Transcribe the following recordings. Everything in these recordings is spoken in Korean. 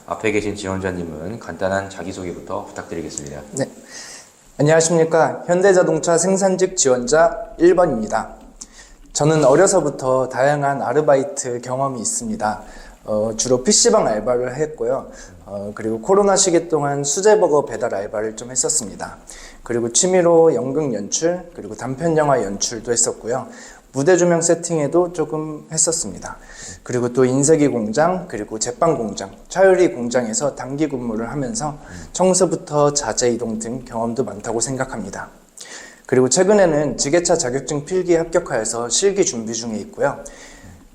앞에 계신 지원자님은 간단한 자기소개부터 부탁드리겠습니다. 네, 안녕하십니까. 현대자동차 생산직 지원자 1번입니다. 저는 어려서부터 다양한 아르바이트 경험이 있습니다. 주로 PC방 알바를 했고요. 그리고 코로나 시기 동안 수제버거 배달 알바를 좀 했었습니다. 그리고 취미로 연극 연출, 그리고 단편 영화 연출도 했었고요. 무대 조명 세팅에도 조금 했었습니다. 그리고 또 인쇄기 공장, 그리고 제빵 공장, 차유리 공장에서 단기 근무를 하면서 청소부터 자재 이동 등 경험도 많다고 생각합니다. 그리고 최근에는 지게차 자격증 필기에 합격하여서 실기 준비 중에 있고요.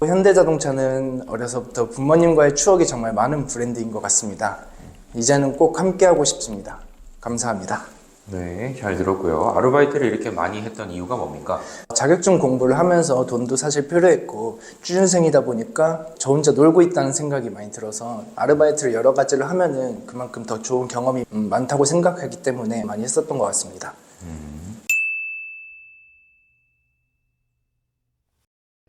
현대자동차는 어려서부터 부모님과의 추억이 정말 많은 브랜드인 것 같습니다. 이제는 꼭 함께하고 싶습니다. 감사합니다. 네, 잘 들었고요. 아르바이트를 이렇게 많이 했던 이유가 뭡니까? 자격증 공부를 하면서 돈도 사실 필요했고 취준생이다 보니까 저 혼자 놀고 있다는 생각이 많이 들어서 아르바이트를 여러 가지를 하면은 그만큼 더 좋은 경험이 많다고 생각하기 때문에 많이 했었던 것 같습니다.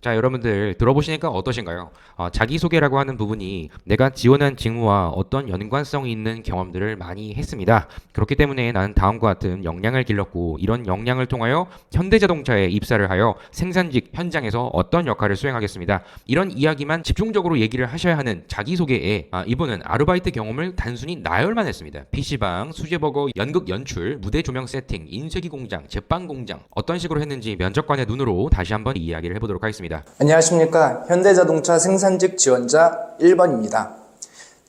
자, 여러분들 들어보시니까 어떠신가요? 자기소개라고 하는 부분이 내가 지원한 직무와 어떤 연관성이 있는 경험들을 많이 했습니다. 그렇기 때문에 나는 다음과 같은 역량을 길렀고 이런 역량을 통하여 현대자동차에 입사를 하여 생산직 현장에서 어떤 역할을 수행하겠습니다. 이런 이야기만 집중적으로 얘기를 하셔야 하는 자기소개에 이분은 아르바이트 경험을 단순히 나열만 했습니다. PC방, 수제버거, 연극 연출, 무대 조명 세팅, 인쇄기 공장, 제빵 공장 어떤 식으로 했는지 면접관의 눈으로 다시 한번 이야기를 해보도록 하겠습니다. 안녕하십니까. 현대자동차 생산직 지원자 1번입니다.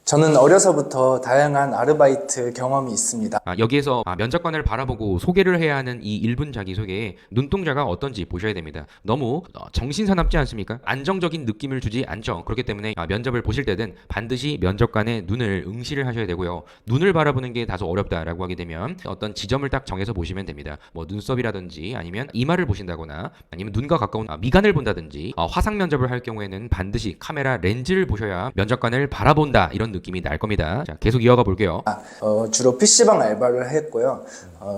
저는 어려서부터 다양한 아르바이트 경험이 있습니다. 여기에서 면접관을 바라보고 소개를 해야 하는 이 1분 자기소개에 눈동자가 어떤지 보셔야 됩니다. 너무 정신사납지 않습니까? 안정적인 느낌을 주지 않죠. 그렇기 때문에 면접을 보실 때는 반드시 면접관의 눈을 응시를 하셔야 되고요. 눈을 바라보는 게 다소 어렵다라고 하게 되면 어떤 지점을 딱 정해서 보시면 됩니다. 뭐 눈썹이라든지 아니면 이마를 보신다거나 아니면 눈과 가까운 미간을 본다든지 화상 면접을 할 경우에는 반드시 카메라 렌즈를 보셔야 면접관을 바라본다 이런 느낌이 날 겁니다. 자, 계속 이어가 볼게요. 주로 PC방 알바를 했고요.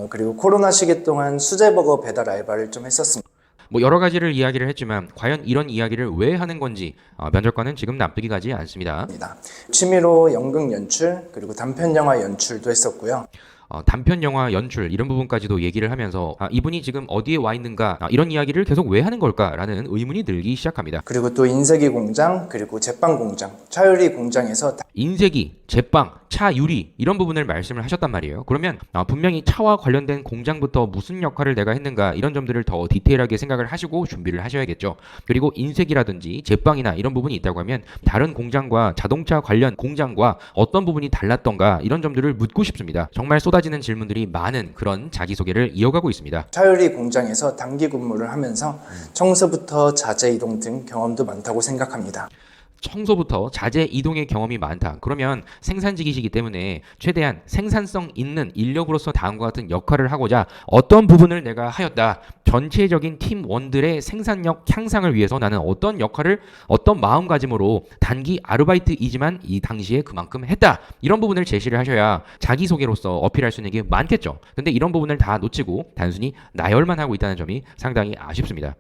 그리고 코로나 시기 동안 수제버거 배달 알바를 좀 했었습니다. 뭐 여러 가지를 이야기를 했지만 과연 이런 이야기를 왜 하는 건지 면접관은 지금 납득이 가지 않습니다. 취미로 연극 연출, 그리고 단편 영화 연출도 했었고요. 단편 영화 연출 이런 부분까지도 얘기를 하면서 이분이 지금 어디에 와 있는가 이런 이야기를 계속 왜 하는 걸까라는 의문이 들기 시작합니다. 그리고 또 인쇄기 공장, 그리고 제빵 공장, 차유리 공장에서 인쇄기, 제빵, 차 유리 이런 부분을 말씀을 하셨단 말이에요. 그러면 분명히 차와 관련된 공장부터 무슨 역할을 내가 했는가 이런 점들을 더 디테일하게 생각을 하시고 준비를 하셔야겠죠. 그리고 인쇄기라든지 제빵이나 이런 부분이 있다고 하면 다른 공장과 자동차 관련 공장과 어떤 부분이 달랐던가 이런 점들을 묻고 싶습니다. 정말 쏟아지는 질문들이 많은 그런 자기소개를 이어가고 있습니다. 차유리 공장에서 단기 근무를 하면서 청소부터 자재 이동 등 경험도 많다고 생각합니다. 청소부터 자재 이동의 경험이 많다. 그러면 생산직이시기 때문에 최대한 생산성 있는 인력으로서 다음과 같은 역할을 하고자 어떤 부분을 내가 하였다. 전체적인 팀원들의 생산력 향상을 위해서 나는 어떤 역할을 어떤 마음가짐으로 단기 아르바이트이지만 이 당시에 그만큼 했다. 이런 부분을 제시를 하셔야 자기소개로서 어필할 수 있는 게 많겠죠. 근데 이런 부분을 다 놓치고 단순히 나열만 하고 있다는 점이 상당히 아쉽습니다.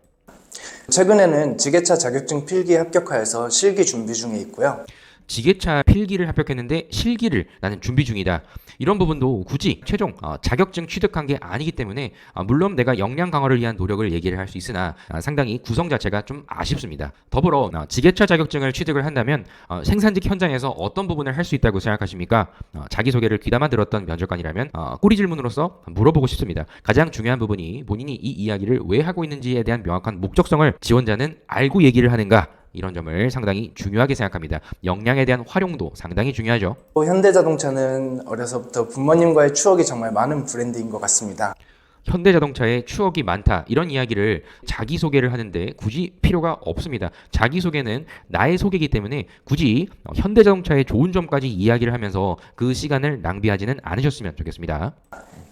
최근에는 지게차 자격증 필기에 합격하여서 실기 준비 중에 있고요. 지게차 필기를 합격했는데 실기를 나는 준비 중이다. 이런 부분도 굳이 최종 자격증 취득한 게 아니기 때문에 물론 내가 역량 강화를 위한 노력을 얘기를 할 수 있으나 상당히 구성 자체가 좀 아쉽습니다. 더불어 지게차 자격증을 취득을 한다면 생산직 현장에서 어떤 부분을 할 수 있다고 생각하십니까? 자기소개를 귀담아 들었던 면접관이라면 꼬리 질문으로서 물어보고 싶습니다. 가장 중요한 부분이 본인이 이 이야기를 왜 하고 있는지에 대한 명확한 목적성을 지원자는 알고 얘기를 하는가? 이런 점을 상당히 중요하게 생각합니다. 역량에 대한 활용도 상당히 중요하죠. 현대자동차는 어려서부터 부모님과의 추억이 정말 많은 브랜드인 것 같습니다. 현대자동차에 추억이 많다 이런 이야기를 자기소개를 하는데 굳이 필요가 없습니다. 자기소개는 나의 소개이기 때문에 굳이 현대자동차의 좋은 점까지 이야기를 하면서 그 시간을 낭비하지는 않으셨으면 좋겠습니다.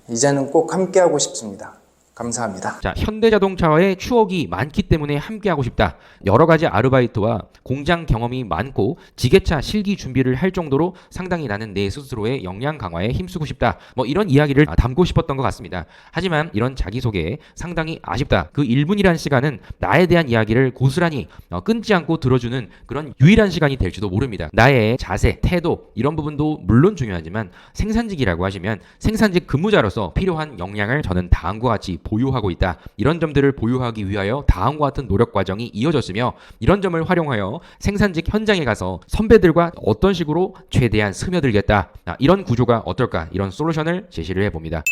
이제는 꼭 함께하고 싶습니다. 감사합니다. 자, 현대자동차와의 추억이 많기 때문에 함께하고 싶다. 여러 가지 아르바이트와 공장 경험이 많고 지게차 실기 준비를 할 정도로 상당히 나는 내 스스로의 역량 강화에 힘쓰고 싶다. 뭐 이런 이야기를 담고 싶었던 것 같습니다. 하지만 이런 자기소개 상당히 아쉽다. 그 1분이라는 시간은 나에 대한 이야기를 고스란히 끊지 않고 들어주는 그런 유일한 시간이 될지도 모릅니다. 나의 자세, 태도 이런 부분도 물론 중요하지만 생산직이라고 하시면 생산직 근무자로서 필요한 역량을 저는 다음과 같이 보유하고 있다. 이런 점들을 보유하기 위하여 다음과 같은 노력 과정이 이어졌으며 이런 점을 활용하여 생산직 현장에 가서 선배들과 어떤 식으로 최대한 스며들겠다. 이런 구조가 어떨까? 이런 솔루션을 제시를 해봅니다.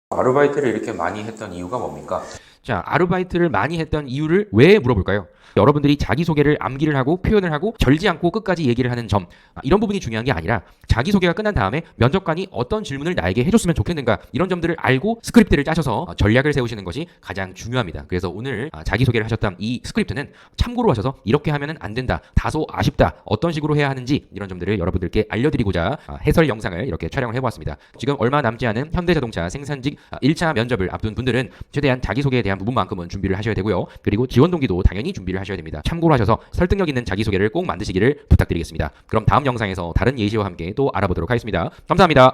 아르바이트를 이렇게 많이 했던 이유가 뭡니까? 자, 아르바이트를 많이 했던 이유를 왜 물어볼까요? 여러분들이 자기소개를 암기를 하고 표현을 하고 절지 않고 끝까지 얘기를 하는 점, 이런 부분이 중요한 게 아니라 자기소개가 끝난 다음에 면접관이 어떤 질문을 나에게 해줬으면 좋겠는가, 이런 점들을 알고 스크립트를 짜셔서 전략을 세우시는 것이 가장 중요합니다. 그래서 오늘 자기소개를 하셨던 이 스크립트는 참고로 하셔서 이렇게 하면 안 된다, 다소 아쉽다, 어떤 식으로 해야 하는지 이런 점들을 여러분들께 알려드리고자 해설 영상을 이렇게 촬영을 해보았습니다. 지금 얼마 남지 않은 현대자동차 생산직 1차 면접을 앞둔 분들은 최대한 자기소개에 대한 부분만큼은 준비를 하셔야 되고요. 그리고 지원 동기도 당연히 준비를 하셔야 됩니다. 참고로 하셔서 설득력 있는 자기소개를 꼭 만드시기를 부탁드리겠습니다. 그럼 다음 영상에서 다른 예시와 함께 또 알아보도록 하겠습니다. 감사합니다.